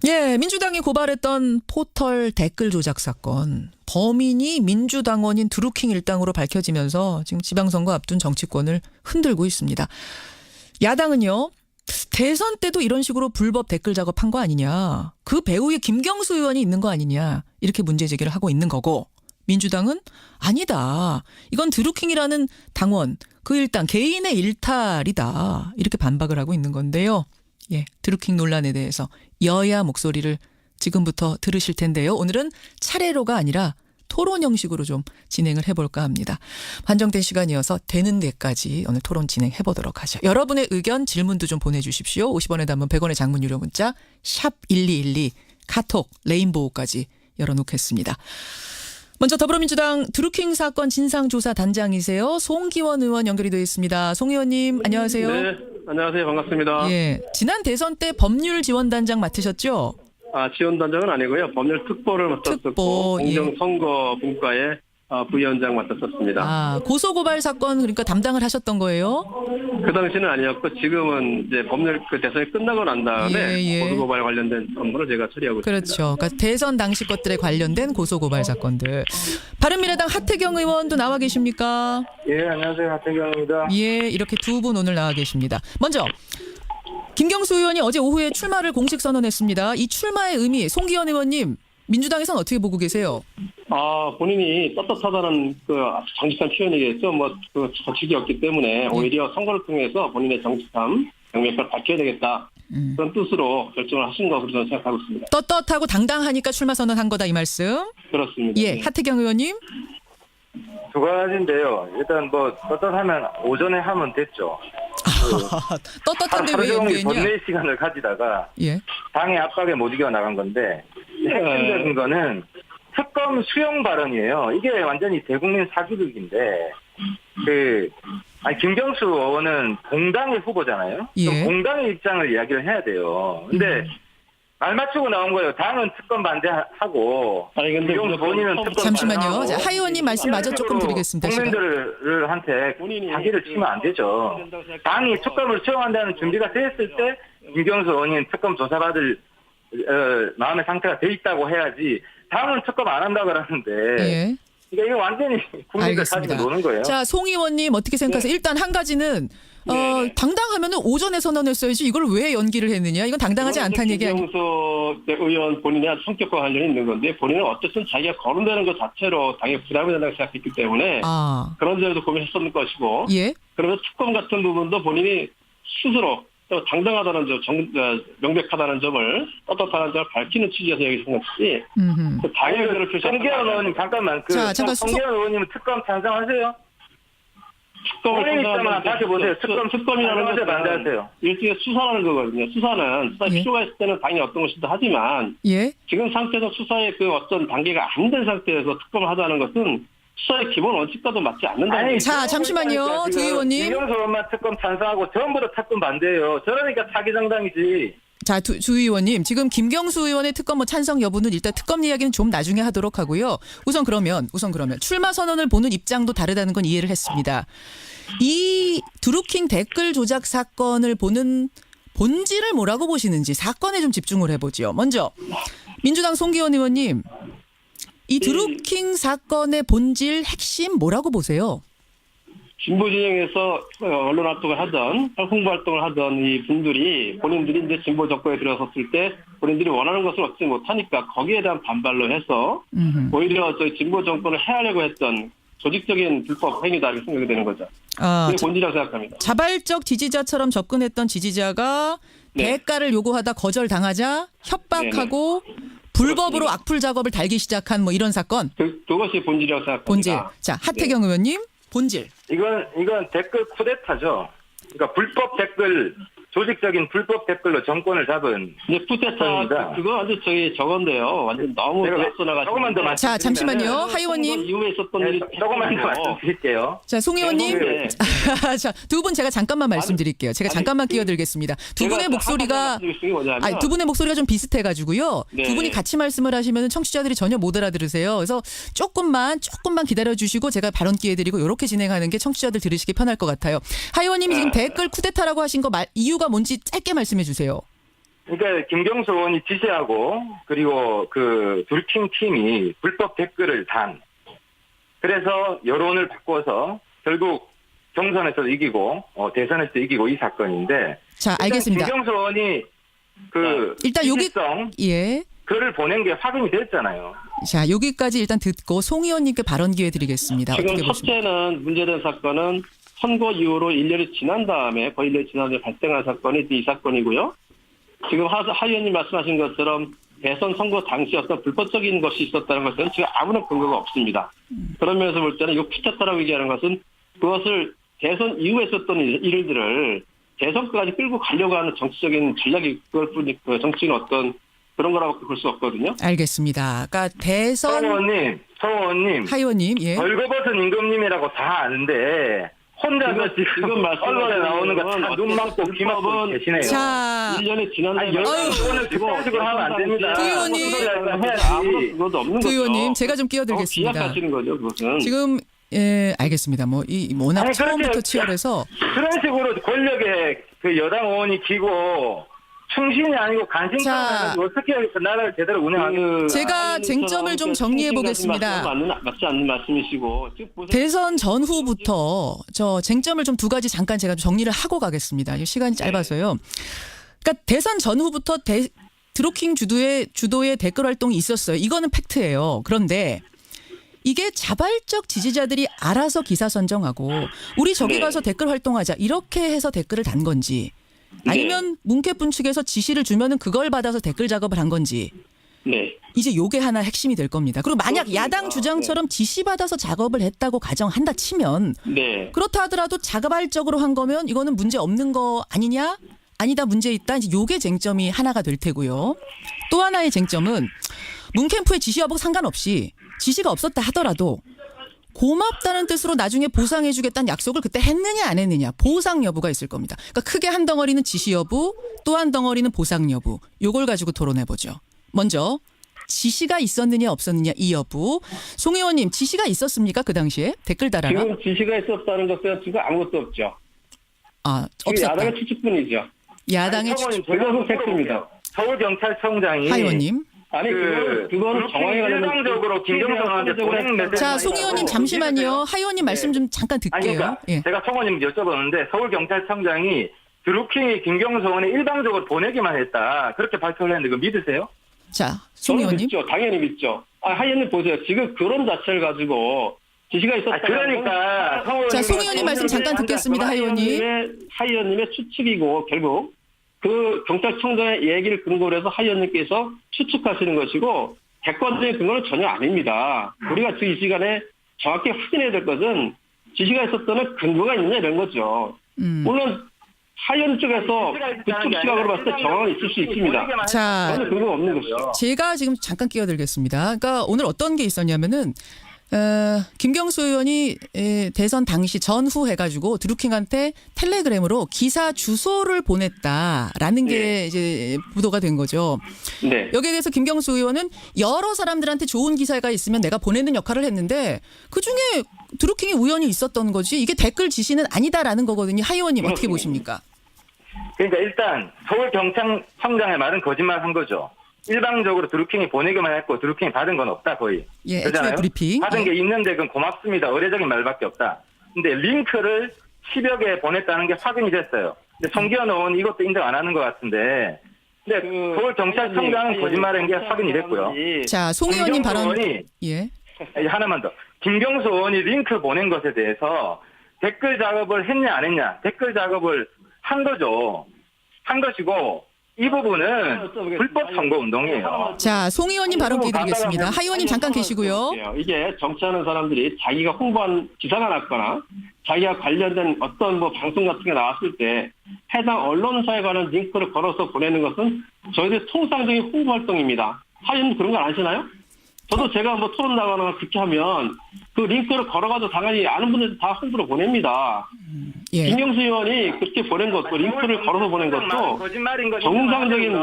예, 민주당이 고발했던 포털 댓글 조작 사건. 범인이 민주당원인 드루킹 일당으로 밝혀지면서 지금 지방선거 앞둔 정치권을 흔들고 있습니다. 야당은요. 대선 때도 이런 식으로 불법 댓글 작업한 거 아니냐. 그 배후에 김경수 의원이 있는 거 아니냐. 이렇게 문제 제기를 하고 있는 거고. 민주당은 아니다. 이건 드루킹이라는 당원, 그 일당 개인의 일탈이다. 이렇게 반박을 하고 있는 건데요. 예, 드루킹 논란에 대해서 여야 목소리를 지금부터 들으실 텐데요. 오늘은 차례로가 아니라 토론 형식으로 좀 진행을 해볼까 합니다. 한정된 시간이어서 되는 데까지 오늘 토론 진행해 보도록 하죠. 여러분의 의견, 질문도 좀 보내주십시오. 50원의 단문, 100원의 장문 유료 문자 샵 1212 카톡 레인보우까지 열어놓겠습니다. 먼저 더불어민주당 드루킹 사건 진상조사 단장이세요. 송기원 의원 연결이 되어 있습니다. 송 의원님 안녕하세요. 네, 안녕하세요. 반갑습니다. 예, 지난 대선 때 법률 지원단장 맡으셨죠? 지원단장은 아니고요. 법률 특보를 맡았었고 특보, 공정선거 분과의 부위원장 맡았었습니다. 고소고발 사건 그러니까 담당을 하셨던 거예요? 그 당시는 아니었고 지금은 이제 법률 대선이 끝나고 난 다음에 고소고발 관련된 업무를 제가 처리하고 있습니다. 그렇죠. 그러니까 대선 당시 것들에 관련된 고소고발 사건들. 바른미래당 하태경 의원도 나와 계십니까? 예, 안녕하세요. 하태경입니다. 예, 이렇게 두 분 오늘 나와 계십니다. 먼저 김경수 의원이 어제 오후에 출마를 공식 선언했습니다. 이 출마의 의미, 송기현 의원님, 민주당에서는 어떻게 보고 계세요? 본인이 떳떳하다는 그 정직한 표현이겠죠. 그 저축이었기 때문에 오히려 선거를 통해서 본인의 정직함, 명백을 밝혀야 되겠다. 그런 뜻으로 결정을 하신 것으로 저는 생각하고 있습니다. 떳떳하고 당당하니까 출마 선언한 거다 이 말씀? 그렇습니다. 예, 하태경 의원님. 두 가지인데요. 일단 떳떳하면 오전에 하면 됐죠. 떳떳한데 하루 왜 종일 연기했냐? 본내 시간을 가지다가 예. 당의 압박에 못 이겨 나간 건데 핵심적인 거는 특검 수용 발언이에요. 이게 완전히 대국민 사기극인데 김경수 의원은 공당의 후보잖아요. 예. 그럼 공당의 입장을 이야기를 해야 돼요. 근데 말 맞추고 나온 거예요. 당은 특검 반대하고 근데 본인은 특검 잠시만요. 반대하고. 자, 하 의원님 말씀 마저 조금 드리겠습니다. 국민들한테 사기를 치면 안 되죠. 당이 특검을 수용한다는 준비가 됐을 때 김경수 의원이 특검 조사받을 마음의 상태가 돼 있다고 해야지 당은 특검 안 한다고 그러는데 예. 그러니까 이거 완전히 국민들 사기로 노는 거예요. 자, 송 의원님 어떻게 생각하세요? 일단 한 가지는 당당하면은 오전에 선언했어야지 이걸 왜 연기를 했느냐? 이건 당당하지 않다는 얘기 아니에요? 김경수 의원 본인의 성격과 관련이 있는 건데 본인은 어쨌든 자기가 거론되는 것 자체로 당에 부담이 된다고 생각했기 때문에 그런 점에서 고민했었는 것이고 예. 그러면서 특검 같은 부분도 본인이 스스로 또 당당하다는 점, 명백하다는 점을 떳떳하다는 점을 밝히는 취지에서 얘기한 것이 당의 의견을 표시한 송기현 의원님 잠깐만 송기현 의원님은 특검 찬성하세요? 특검을 다시 보세요. 특검이라는 것에 반대하세요. 일종의 수사라는 거거든요. 수사는 필요가 있을 때는 당연히 어떤 것이든 하지만 지금 상태에서 수사의 그 어떤 단계가 안 된 상태에서 특검을 하자는 것은 수사의 기본 원칙과도 맞지 않는다는 거죠. 자, 잠시만요. 두 의원님. 김경수 의원만 특검 찬성하고 전부 다 특검 반대예요. 저러니까 사기 정당이지. 자, 두 의원님. 지금 김경수 의원의 특검 찬성 여부는 일단 특검 이야기는 좀 나중에 하도록 하고요. 우선 그러면 출마 선언을 보는 입장도 다르다는 건 이해를 했습니다. 이 드루킹 댓글 조작 사건을 보는 본질을 뭐라고 보시는지 사건에 좀 집중을 해보죠. 먼저 민주당 송기원 의원님. 이 드루킹 사건의 본질 핵심 뭐라고 보세요? 진보 진영에서 언론 활동을 하던 홍보 활동을 하던 이 분들이 본인들이 이제 진보 정권에 들어섰을 때 본인들이 원하는 것을 얻지 못하니까 거기에 대한 반발로 해서 오히려 저희 진보 정권을 해하려고 했던 조직적인 불법 행위다 이렇게 생각이 되는 거죠. 그게 본질이라고 생각합니다. 자발적 지지자처럼 접근했던 지지자가 대가를 요구하다 거절당하자 협박하고 불법으로 악플 작업을 달기 시작한 뭐 이런 사건. 그것이 본질이라고 생각합니다. 본질. 자, 하태경 의원님. 본질. 이건 댓글 쿠데타죠. 그러니까 불법 댓글, 조직적인 불법 댓글로 정권을 잡은. 쿠데타 그거 완전 저건데요. 완전 너무 앞서나가지고. 조금만 더 자, 잠시만요. 하 의원님. 이후에 있었던 일이 조금만 더 말씀드릴게요. 자, 송 의원님. 자, 두 분 제가 잠깐만 말씀드릴게요. 제가 잠깐만 끼어들겠습니다. 두 분의 목소리가 두 분의 목소리가 좀 비슷해가지고요. 두 분이 같이 말씀을 하시면 청취자들이 전혀 못 알아들으세요. 그래서 조금만 기다려주시고 제가 발언 기회 드리고 이렇게 진행하는 게 청취자들 들으시기 편할 것 같아요. 하 의원님이 지금 댓글 쿠데타라고 하신 거 이유가 뭔지 짧게 말씀해 주세요. 그러니까 김경수 의원이 지시하고 그리고 그 드루킹 팀이 불법 댓글을 단. 그래서 여론을 바꿔서 결국 경선에서도 이기고 대선에서도 이기고 이 사건인데. 자, 알겠습니다. 김경수 의원이 그 일단 여기 지지성 예. 글을 보낸 게 확인이 됐잖아요. 자, 여기까지 일단 듣고 송 의원님께 발언 기회 드리겠습니다. 지금 어떻게 보십니까? 첫째는 문제된 사건은 선거 이후로 1년이 지난 다음에 거의 1년이 지난 다음에 발생한 사건이 이 사건이고요. 지금 하 의원님 말씀하신 것처럼 대선 선거 당시 어떤 불법적인 것이 있었다는 것은 지금 아무런 근거가 없습니다. 그런 면에서 볼 때는 이거 피쳤다라고 얘기하는 것은 그것을 대선 이후에 있었던 일들을 대선까지 끌고 가려고 하는 정치적인 전략이 그걸 뿐이 그 정치인 어떤 그런 거라고 볼 수 없거든요. 알겠습니다. 그러니까 대선 서 의원님, 하 의원님 예. 벌거벗은 임금님이라고 다 아는데 혼자서 지금 언론에 나오는 거 다 눈 막고 귀 막고 계시네요. 자, 1년이 지난 다음에 여론을 객관식으로 하면 안 됩니다. 두 의원님. 아무런 그것도 없는 두 거죠. 의원님 제가 좀 끼어들겠습니다. 비약하시는 거죠, 그것은. 지금 예, 알겠습니다. 뭐 이 워낙 아니, 처음부터 그렇게 치열해서 그런 식으로 권력에 그 여당 의원이 기고 충신이 아니고 자, 간신까지 어떻게 나라를 제대로 운영하겠어요? 제가 쟁점을 좀 정리해 보겠습니다. 맞지 않는 말씀이시고 지금 보세요. 대선 전후부터 저 쟁점을 좀 두 가지 잠깐 제가 좀 정리를 하고 가겠습니다. 시간이 짧아서요. 그러니까 대선 전후부터 드루킹 주도의 댓글 활동이 있었어요. 이거는 팩트예요. 그런데 이게 자발적 지지자들이 알아서 기사 선정하고 우리 저기 네. 가서 댓글 활동하자 이렇게 해서 댓글을 단 건지 아니면 문캐분 측에서 지시를 주면은 그걸 받아서 댓글 작업을 한 건지 네. 이제 요게 하나 핵심이 될 겁니다. 그리고 만약 그렇습니다. 야당 주장처럼 지시받아서 작업을 했다고 가정한다 치면 네. 그렇다 하더라도 자발적으로 한 거면 이거는 문제 없는 거 아니냐? 아니다 문제 있다. 이제 요게 쟁점이 하나가 될 테고요. 또 하나의 쟁점은 문캠프의 지시 여부 상관없이 지시가 없었다 하더라도 고맙다는 뜻으로 나중에 보상해주겠다는 약속을 그때 했느냐 안 했느냐 보상 여부가 있을 겁니다. 그러니까 크게 한 덩어리는 지시 여부 또 한 덩어리는 보상 여부 요걸 가지고 토론해보죠. 먼저 지시가 있었느냐 없었느냐 이 여부. 송 의원님 지시가 있었습니까? 그 당시에 댓글 달아라. 지금 지시가 있었다는 것은 지금 아무것도 없죠. 아 지금 없었다. 야당의 추측뿐이죠. 야당의 그것은 팩트입니다. 서울경찰청장이 하 의원님. 아니 그거는 정황에 관련된 일방적으로 김경선한테 보낸 메시지. 자, 송 의원님 잠시만요. 하 의원님 말씀 좀 잠깐 아니 듣게요. 그러니까 예. 제가 송 의원님 여쭤보는데 서울경찰청장이 드루킹이 김경수 의원에 일방적으로 보내기만 했다. 그렇게 발표를 했는데 그거 믿으세요? 자, 송 저는 의원님. 믿죠. 당연히 믿죠. 하 의원님 보세요. 지금 그런 자체를 가지고 지시가 있었다. 그러니까 자, 송 의원님 말씀 잠깐 듣겠습니다. 하 의원님. 하 의원님의 추측이고 결국 그 경찰청장의 얘기를 근거로 해서 하 의원님께서 추측하시는 것이고 객관적인 근거는 전혀 아닙니다. 우리가 이 시간에 정확히 확인해야 될 것은 지시가 있었다는 근거가 있느냐 이런 거죠. 물론 하 의원 쪽에서 그쪽 시각으로 봤을 때 정황은 있을 수 있습니다. 자, 저는 근거가 없는 것이죠. 제가 지금 잠깐 끼어들겠습니다. 그러니까 오늘 어떤 게 있었냐면은 김경수 의원이 대선 당시 전후 해가지고 드루킹한테 텔레그램으로 기사 주소를 보냈다라는 게 네. 이제 보도가 된 거죠. 네. 여기에 대해서 김경수 의원은 여러 사람들한테 좋은 기사가 있으면 내가 보내는 역할을 했는데 그중에 드루킹이 우연히 있었던 거지 이게 댓글 지시는 아니다라는 거거든요. 하 의원님 어떻게 그렇습니다. 보십니까? 그러니까 일단 서울경찰청장의 말은 거짓말한 거죠. 일방적으로 드루킹이 보내기만 했고 드루킹이 받은 건 없다 거의. 예, 그렇잖아요. 애초에 브리핑. 받은 예. 게 있는데 그건 고맙습니다. 의례적인 말밖에 없다. 근데 링크를 10여 개 보냈다는 게 확인이 됐어요. 근데 송기현 의원은 이것도 인정 안 하는 것 같은데 근데 서울경찰청장은 거짓말한 게 확인이 됐고요. 자, 송 의원님 발언. 의원이 예. 하나만 더. 김경수 의원이 링크 보낸 것에 대해서 댓글 작업을 했냐 안 했냐. 댓글 작업을 한 거죠. 한 것이고 이 부분은 불법 선거 운동이에요. 자, 송 의원님 발언 기다리겠습니다. 하 의원님 잠깐 계시고요. 이게 정치하는 사람들이 자기가 홍보한 기사가 났거나 자기가 관련된 어떤 뭐 방송 같은 게 나왔을 때 해당 언론사에 관한 링크를 걸어서 보내는 것은 저희들 통상적인 홍보 활동입니다. 하 의원님 그런 거 안 하시나요? 저도 제가 뭐 토론 나가거나 그렇게 하면 그 링크를 걸어가지고 당연히 아는 분들 다 홍보로 보냅니다. 예. 김경수 의원이 그렇게 보낸 것도 링크를 걸어서 보낸 것도 정상적인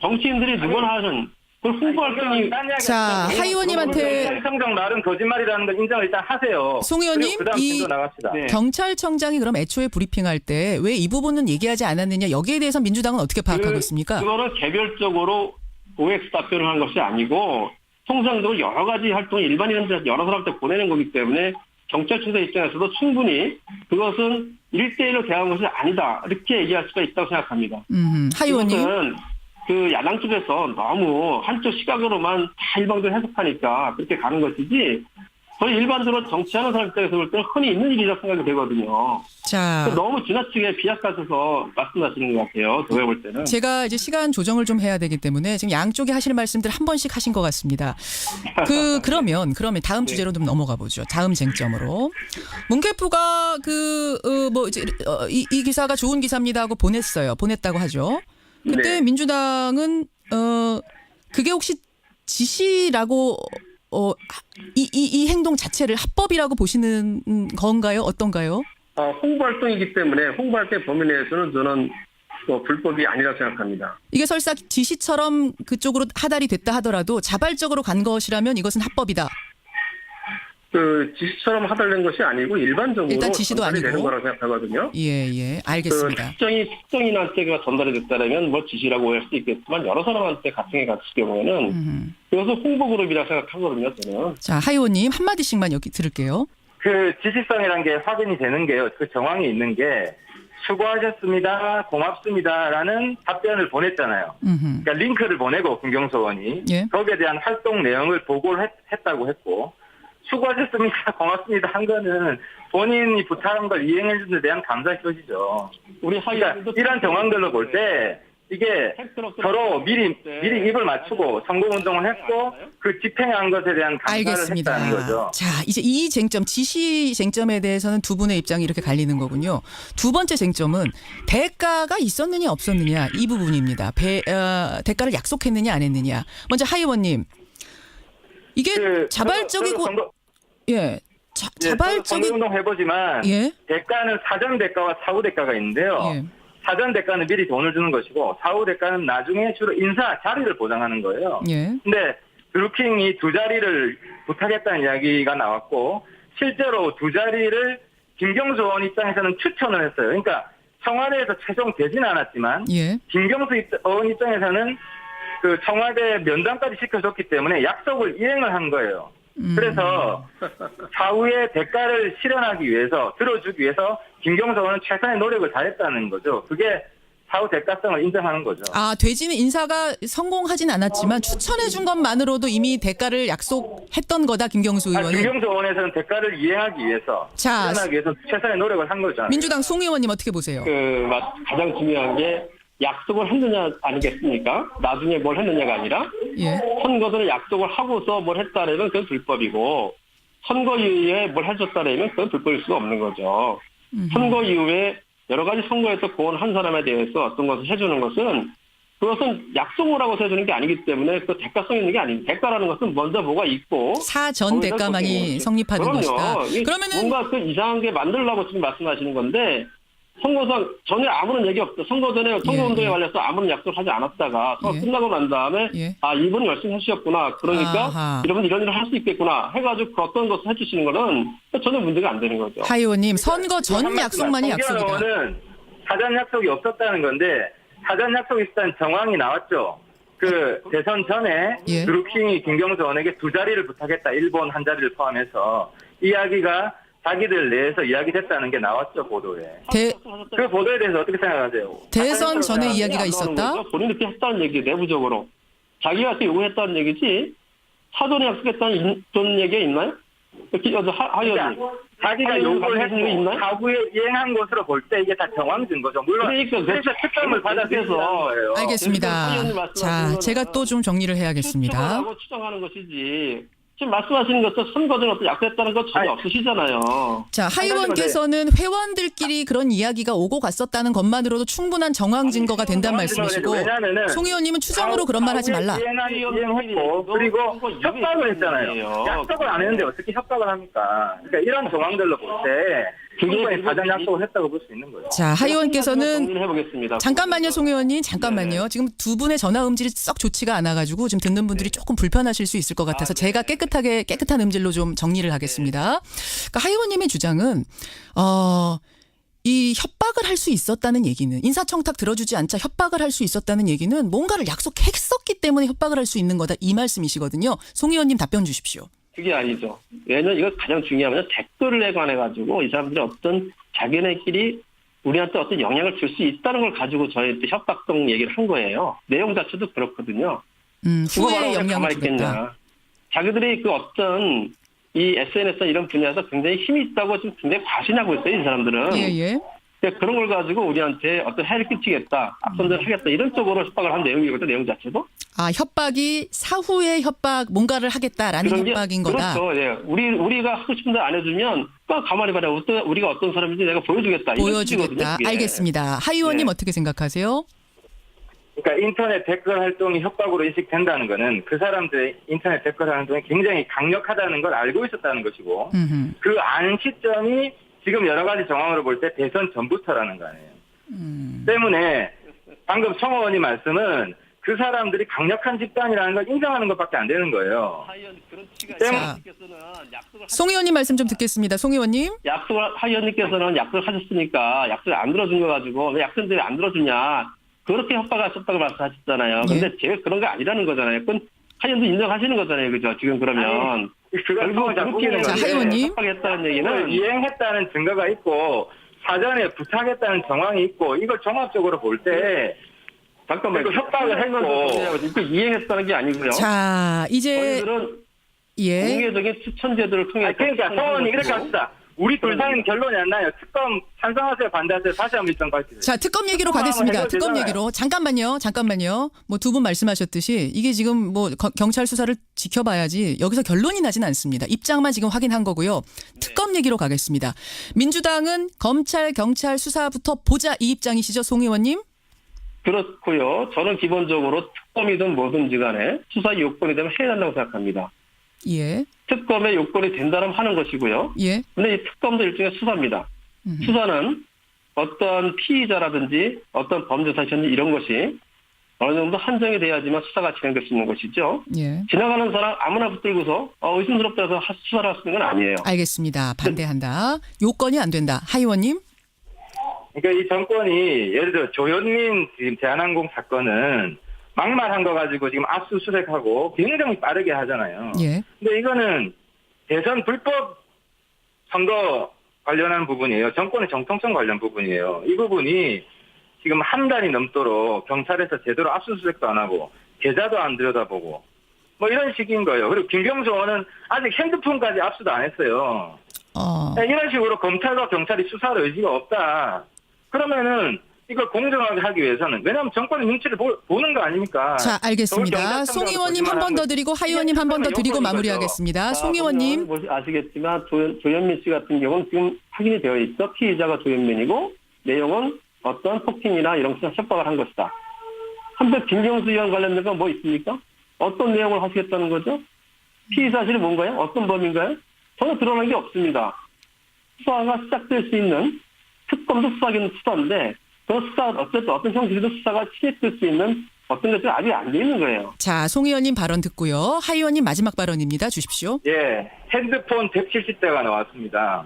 정치인들이 누구나 하는 그 홍보 활동이 자, 하 의원님한테 성정 말은 거짓말이라는 걸 인정을 일단 하세요. 송 의원님, 그리고 그다음 이 진도 나갑시다. 네. 경찰청장이 그럼 애초에 브리핑할 때 왜 이 부분은 얘기하지 않았느냐, 여기에 대해서 민주당은 어떻게 파악하고 있습니까? 그거는 개별적으로 OX 답변을 한 것이 아니고 통상적으로 여러 가지 활동을 일반인한테 여러 사람한테 보내는 거기 때문에 경찰청장 입장에서도 충분히 그것은 1대1로 대한 것이 아니다. 이렇게 얘기할 수가 있다고 생각합니다. 하 의원님. 이것은 그 야당 쪽에서 너무 한쪽 시각으로만 다 일방적으로 해석하니까 그렇게 가는 것이지 저희 일반적으로 정치하는 사람 입장에서 볼 때는 흔히 있는 일이라고 생각이 되거든요. 자, 너무 지나치게 비약하셔서 말씀하시는 것 같아요. 제가 볼 때는. 제가 이제 시간 조정을 좀 해야 되기 때문에 지금 양쪽에 하시는 말씀들 한 번씩 하신 것 같습니다. 그러면 다음 주제로 좀 넘어가 보죠. 다음 쟁점으로. 문케프가 이 기사가 좋은 기사입니다 하고 보냈다고 하죠. 그때 네. 민주당은 그게 혹시 지시라고 이 행동 자체를 합법이라고 보시는 건가요? 어떤가요? 홍보 활동이기 때문에 홍보 활동 범위 내에서는 저는 불법이 아니라고 생각합니다. 이게 설사 지시처럼 그쪽으로 하달이 됐다 하더라도 자발적으로 간 것이라면 이것은 합법이다. 그 지시처럼 하달된 것이 아니고 일반적으로 일단 지시도 전달이 아니고. 되는 거라고 생각하거든요. 예, 알겠습니다. 특정인한테가 전달이 됐다면 뭐 지시라고 할 수도 있겠지만 여러 사람한테 같은 게 갔을 경우에는 그것은 홍보 그룹이라고 생각하거든요. 저는. 자, 하 의원님 한마디씩만 여기 들을게요. 그 지시성이라는 게 확인이 되는 게요. 그 정황이 있는 게 수고하셨습니다, 고맙습니다라는 답변을 보냈잖아요. 그러니까 링크를 보내고 김경수 의원이 예. 거기에 대한 활동 내용을 보고를 했다고 했고 수고하셨습니다, 고맙습니다 한 거는 본인이 부탁한 걸 이행해 준 데 대한 감사의 표시죠. 우리 그러니까 이런 정황들로 볼 때 이게 서로 미리 입을 맞추고 선거운동을 했고 그 집행한 것에 대한 감사를 알겠습니다. 했다는 거죠. 자, 이제 이 쟁점, 지시 쟁점에 대해서는 두 분의 입장이 이렇게 갈리는 거군요. 두 번째 쟁점은 대가가 있었느냐 없었느냐 이 부분입니다. 대가를 약속했느냐 안 했느냐. 먼저 하 의원님, 이게 자발적이고 자발적인 선거운동 해보지만 대가는 사전 대가와 사후 대가가 있는데요. 사전 대가는 미리 돈을 주는 것이고 사후 대가는 나중에 주로 인사 자리를 보장하는 거예요. 근데 드루킹이 두 자리를 부탁했다는 이야기가 나왔고 실제로 두 자리를 김경수 의원 입장에서는 추천을 했어요. 그러니까 청와대에서 최종 되지는 않았지만 김경수 의원 입장에서는 그 청와대 면담까지 시켜줬기 때문에 약속을 이행을 한 거예요. 그래서 사후에 대가를 실현하기 위해서 들어주기 위해서 김경수 의원은 최선의 노력을 다했다는 거죠. 그게 사후 대가성을 인정하는 거죠. 아, 돼지는 인사가 성공하진 않았지만 추천해 준 것만으로도 이미 대가를 약속했던 거다, 김경수 의원은. 김경수 의원에서는 대가를 이행하기 위해서 실현하기 위해서 최선의 노력을 한 거죠. 민주당 송 의원님 어떻게 보세요? 가장 중요한 게 약속을 했느냐 아니겠습니까? 나중에 뭘 했느냐가 아니라 선거전에 약속을 하고서 뭘 했다라면 그건 불법이고 선거 이후에 뭘 해줬다라면 그건 불법일 수가 없는 거죠. 선거 이후에 여러 가지 선거에서 고언한 사람에 대해서 어떤 것을 해주는 것은 그것은 약속을 하고 해주는 게 아니기 때문에 그 대가성이 있는 게 아닙니다. 대가라는 것은 먼저 뭐가 있고 사전 대가만이 성립하는 것이다. 그러면은 뭔가 그 이상한 게 만들려고 지금 말씀하시는 건데 선거상 전혀 아무런 얘기 없다. 선거 전에 선거운동에 관해서 아무런 약속을 하지 않았다가 끝나고 난 다음에 이분이 열심히 해주셨구나. 그러니까 이런 일을 할 수 있겠구나 해가지고 그 어떤 것을 해주시는 거는 전혀 문제가 안 되는 거죠. 하 의원님, 선거 전 약속만이 약속이다. 사전 약속이 없었다는 건데 사전 약속이 있었다는 정황이 나왔죠. 그 대선 전에 드루킹이 김경수 의원에게 두 자리를 부탁했다. 일본 한 자리를 포함해서 이야기가 자기들 내에서 이야기됐다는 게 나왔죠, 보도에. 그 보도에 대해서 어떻게 생각하세요? 대선 전에 이야기가 있었다? 본인이 그렇게 했다는 얘기, 내부적으로. 자기가 그렇게 요구했다는 얘기지, 사전에 약속했다는 그런 얘기가 있나요? 하 의원님. 자기가 요구를 했고, 사후에 이행한 것으로 볼 때 이게 다 정황 증거죠. 물론, 그래서 특검을 받아서 거예요. 알겠습니다. 자, 제가 또 좀 정리를 해야겠습니다. 추정하는 것이지. 지금 말씀하시는 것도 선거전에 어떤 약속했다는 거 전혀 없으시잖아요. 자, 하 의원께서는 회원들끼리 그런 이야기가 오고 갔었다는 것만으로도 충분한 정황 증거가 된다는 말씀이시고 송 의원님은 추정으로 그런 말 하지 말라. 이행했고 그리고 협박을 했잖아요. 약속을 안 했는데 어떻게 협박을 합니까? 그러니까 이런 정황들로 볼 때 충분히 사전 약속을 했다고 볼 수 있는 거예요. 자, 하 의원께서는 해보겠습니다. 잠깐만요, 송 의원님. 잠깐만요. 네. 지금 두 분의 전화 음질이 썩 좋지가 않아가지고 지금 듣는 분들이 조금 불편하실 수 있을 것 같아서 네. 제가 깨끗한 음질로 좀 정리를 하겠습니다. 그러니까 하 의원님의 주장은 이 협박을 할 수 있었다는 얘기는 인사청탁 들어주지 않자 협박을 할 수 있었다는 얘기는 뭔가를 약속했었기 때문에 협박을 할 수 있는 거다 이 말씀이시거든요. 송 의원님 답변 주십시오. 그게 아니죠. 왜냐면 이거 가장 중요한 건 댓글에 관해 가지고 이 사람들이 어떤 자기네끼리 우리한테 어떤 영향을 줄 수 있다는 걸 가지고 저희한테 협박성 얘기를 한 거예요. 내용 자체도 그렇거든요. 후에 영향을 주겠다. 자기들이 그 어떤 이 SNS 이런 분야에서 굉장히 힘이 있다고 지금 굉장히 과신하고 있어요. 이 사람들은. 예. 그런 걸 가지고 우리한테 어떤 해를 끼치겠다, 앞선전을 하겠다 이런 쪽으로 협박을 한 내용이거든요. 내용 자체도. 아, 협박이 사후에 협박 뭔가를 하겠다라는 그런 게 협박인 거다. 그렇죠. 예. 우리가 하고 싶은 대로 안 해주면 가만히 봐라. 우리가 어떤 사람인지 내가 보여주겠다. 이런 보여주겠다. 뜻이거든요, 그게. 알겠습니다. 하 의원님 네. 어떻게 생각하세요? 그러니까 인터넷 댓글 활동이 협박으로 인식된다는 거는 그 사람들의 인터넷 댓글 활동이 굉장히 강력하다는 걸 알고 있었다는 것이고 그 아는 시점이 지금 여러 가지 정황으로 볼 때 대선 전부터라는 거 아니에요. 때문에 방금 송 의원님 말씀은 그 사람들이 강력한 집단이라는 걸 인정하는 것밖에 안 되는 거예요. 송 의원님 말씀 좀 듣겠습니다. 송 의원님. 하 의원님께서는 약속을 하셨으니까 약속을 안 들어준 거 가지고 왜 약속들이 안 들어주냐 그렇게 협박하셨다고 말씀하셨잖아요. 근데 제가 그런 거 아니라는 거잖아요. 그건 하 의원도 인정하시는 거잖아요. 그죠? 지금 그러면. 결국 자, 하 의원님. 협박했다는 얘기는 이행했다는 증거가 있고 사전에 부탁했다는 정황이 있고 이걸 종합적으로 볼 때 잠깐만요. 협박을 했고 이거 이행했다는 게 아니고요. 자, 이제 저희들은 예. 공개적인 추천제도를 통해서 그러니까 성원이 이렇게 합시다. 우리 둘 사이는 결론이 안 나요. 특검 찬성하세요, 반대하세요. 다시 한번 일정 밝히세요. 자, 특검 얘기로 가겠습니다. 특검 얘기로. 잠깐만요. 뭐 두 분 말씀하셨듯이 이게 지금 뭐 경찰 수사를 지켜봐야지 여기서 결론이 나진 않습니다. 입장만 지금 확인한 거고요. 특검 얘기로 가겠습니다. 민주당은 검찰, 경찰 수사부터 보자 이 입장이시죠, 송 의원님? 그렇고요. 저는 기본적으로 특검이든 뭐든지 간에 수사 요건이 되면 해야 한다고 생각합니다. 예. 특검의 요건이 된다면 하는 것이고요. 예. 근데 이 특검도 일종의 수사입니다. 수사는 어떤 피의자라든지 어떤 범죄 사실이라든지 이런 것이 어느 정도 한정이 돼야지만 수사가 진행될 수 있는 것이죠. 예. 지나가는 사람 아무나 붙들고서 의심스럽다 해서 수사를 할 수 있는 건 아니에요. 알겠습니다. 반대한다. 요건이 안 된다. 하 의원님? 그러니까 이 정권이 예를 들어 조현민 지금 대한항공 사건은 막말한 거 가지고 지금 압수수색하고 굉장히 빠르게 하잖아요. 예. 근데 이거는 대선 불법 선거 관련한 부분이에요. 정권의 정통성 관련 부분이에요. 이 부분이 지금 한 달이 넘도록 경찰에서 제대로 압수수색도 안 하고 계좌도 안 들여다보고 뭐 이런 식인 거예요. 그리고 김경수 의원은 아직 핸드폰까지 압수도 안 했어요. 이런 식으로 검찰과 경찰이 수사할 의지가 없다. 그러면은 이걸 공정하게 하기 위해서는 왜냐하면 정권의 눈치를 보는 거 아닙니까? 자, 알겠습니다. 송 의원님 한 번 더 드리고 하 의원님 한 번 더 드리고 마무리하겠습니다. 송 의원님. 아시겠지만 조현민 씨 같은 경우는 지금 확인이 되어 있어. 피의자가 조현민이고 내용은 어떤 폭행이나 이런 협박을 한 것이다. 한데 김경수 의원 관련된 건 뭐 있습니까? 어떤 내용을 하시겠다는 거죠? 피의 사실이 뭔가요? 어떤 범인가요? 전혀 드러난 게 없습니다. 수사가 시작될 수 있는 특검도 수사기는 수사인데 그 수사 어쨌든 어떤 형식으로 수사가 시작될 수 있는 어떤 것들이 아직 안 돼 있는 거예요. 자, 송 의원님 발언 듣고요. 하 의원님 마지막 발언입니다. 주십시오. 예, 핸드폰 170대가 나왔습니다.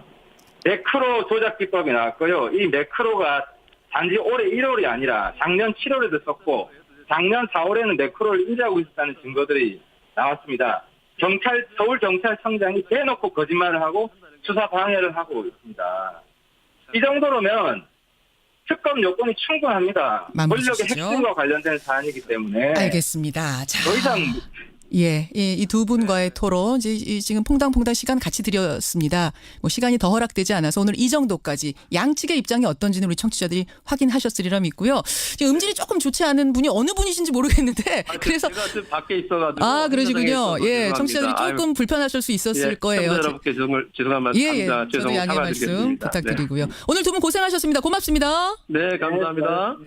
매크로 조작 기법이 나왔고요. 이 매크로가 단지 올해 1월이 아니라 작년 7월에도 썼고 작년 4월에는 매크로를 인지하고 있었다는 증거들이 나왔습니다. 서울경찰청장이 대놓고 거짓말을 하고 수사 방해를 하고 있습니다. 이 정도로면 특검 요건이 충분합니다. 마무리 권력의 주시죠. 핵심과 관련된 사안이기 때문에 알겠습니다. 자, 더 이상 예, 이 두 분과의 토론 이제 지금 퐁당퐁당 시간 같이 드렸습니다. 뭐 시간이 더 허락되지 않아서 오늘 이 정도까지 양측의 입장이 어떤지는 우리 청취자들이 확인하셨으리라 믿고요. 지금 음질이 조금 좋지 않은 분이 어느 분이신지 모르겠는데 그래서 제가 지금 밖에 있어가지고 그러시군요. 예, 청취자들이 조금 불편하실 수 있었을 거예요. 여러분께 죄송한 말씀 예, 저도 양해 말씀 부탁드리고요. 오늘 두 분 고생하셨습니다. 고맙습니다. 네, 감사합니다.